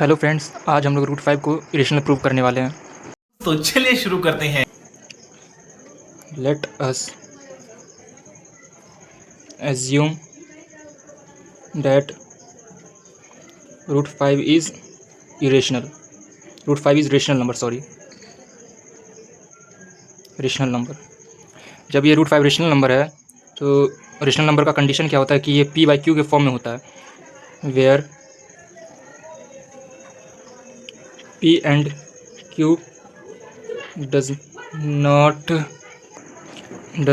Hello friends, आज हम लोग रूट 5 को इरेशनल प्रूव करने वाले हैं। तो चलिए शुरू करते हैं। Let us assume that root 5 is irrational. Root 5 is rational number, rational number. जब ये रूट 5 रेशनल नंबर है तो रेशनल नंबर का कंडीशन क्या होता है कि ये p बाई क्यू के फॉर्म में होता है, where p and q does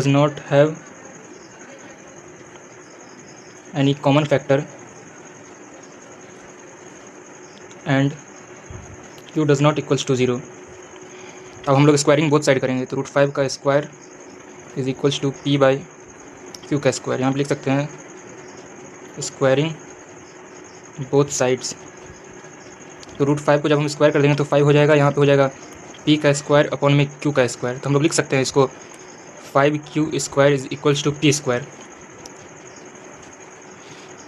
not have any common factor and q does not equals to 0। अब हम लोग स्क्वायरिंग बोथ साइड करेंगे तो रूट 5 का square is equals to p by q का स्क्वायर। यहाँ पर लिख सकते हैं स्क्वायरिंग बोथ साइड्स। तो रूट 5 को जब हम स्क्वायर कर देंगे तो 5 हो जाएगा, यहाँ पे हो जाएगा p का स्क्वायर अपॉन में q का स्क्वायर। तो हम लोग लिख सकते हैं इसको 5q square is equals to p square.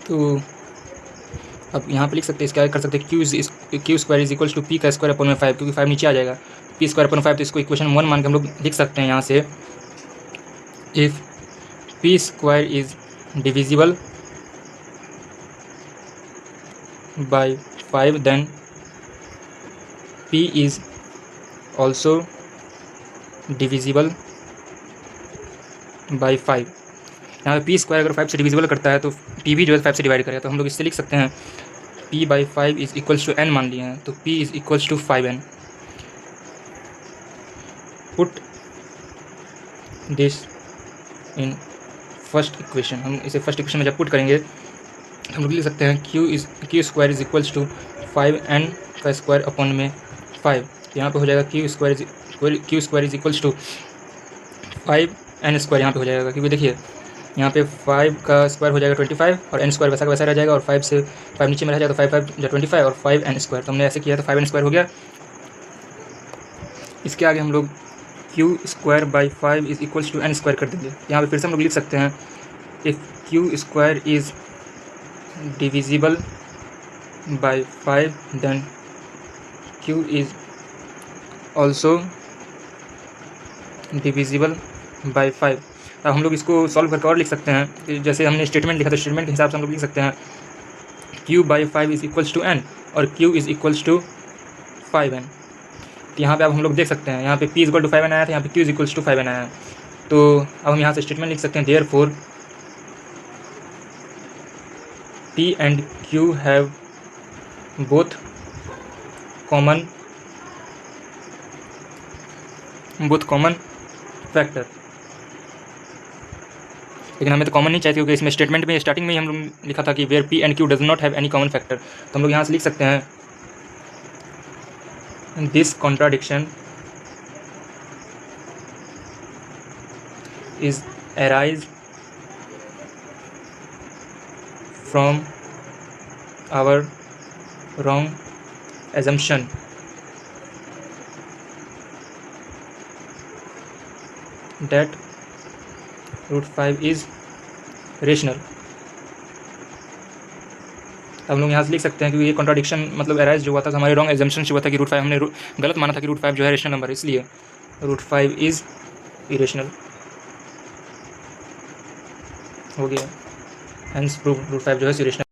तो अब यहाँ पे लिख सकते हैं, क्या कर सकते हैं, q square is equals to p का स्क्वायर अपॉन में 5, क्योंकि 5 नीचे आ जाएगा, p स्क्वायर अपॉन 5। तो इसको इक्वेशन 1 मान के हम लोग लिख सकते हैं यहाँ से, if p square is divisible by 5 then p is also divisible by 5। यहाँ पे p स्क्वायर अगर 5 से डिविजिबल करता है तो p भी जो है 5 से डिवाइड करेगा। तो हम लोग इससे लिख सकते हैं p by 5 is equals to n मान लिए हैं, तो p is equals to 5n। Put this in first equation. हम इसे फर्स्ट इक्वेशन में जब पुट करेंगे तो हम लोग लिख सकते हैं q square is equals to 5n का स्क्वायर अपॉन में 5। यहाँ पे हो जाएगा q square is equals to 5n square. यहाँ पे हो जाएगा, क्योंकि देखिए यहाँ पे 5 का स्क्वायर हो जाएगा 25 और n स्क्वायर वैसा का वैसा रह जाएगा, और 5 से 5 नीचे में रह जाएगा, तो 5 5 25 और 5n स्क्वायर। तो हमने ऐसे किया तो 5n स्क्वायर हो गया। इसके आगे हम लोग q square by 5 is equals to n square कर देंगे। यहाँ पे फिर से हम लोग लिख सकते हैं if q square is divisible by 5 then q is also divisible by 5। अब हम लोग इसको सॉल्व करके और लिख सकते हैं कि जैसे हमने स्टेटमेंट लिखा था, स्टेटमेंट के हिसाब से हम लोग लिख सकते हैं q by 5 is equals to n और q is equals to 5n। तो यहाँ पे अब हम लोग देख सकते हैं, यहाँ पे p इक्वल टू 5n आया था, यहाँ पे q is equals to 5n आया है। तो अब हम यहाँ से स्टेटमेंट लिख सकते हैं therefore p and q have both common factor. लेकिन हमें तो कॉमन नहीं चाहिए, क्योंकि इसमें स्टेटमेंट में स्टार्टिंग में ही हम लोग लिखा था कि where p and q does not have any common factor. तो हम लोग यहाँ से लिख सकते हैं this contradiction is arise from our wrong assumption that root 5 is rational. हम लोग यहाँ से लिख सकते हैं कि ये कॉन्ट्राडिक्शन मतलब अराइज जो हुआ था, हमारे रॉन्ग एजम्पशन से हुआ था कि रूट 5 हमने गलत माना था कि रूट 5 जो है रेशनल नंबर, इसलिए रूट 5 इज इरेशनल हो गया। हेंस प्रूव रूट 5 जो है इरेशनल।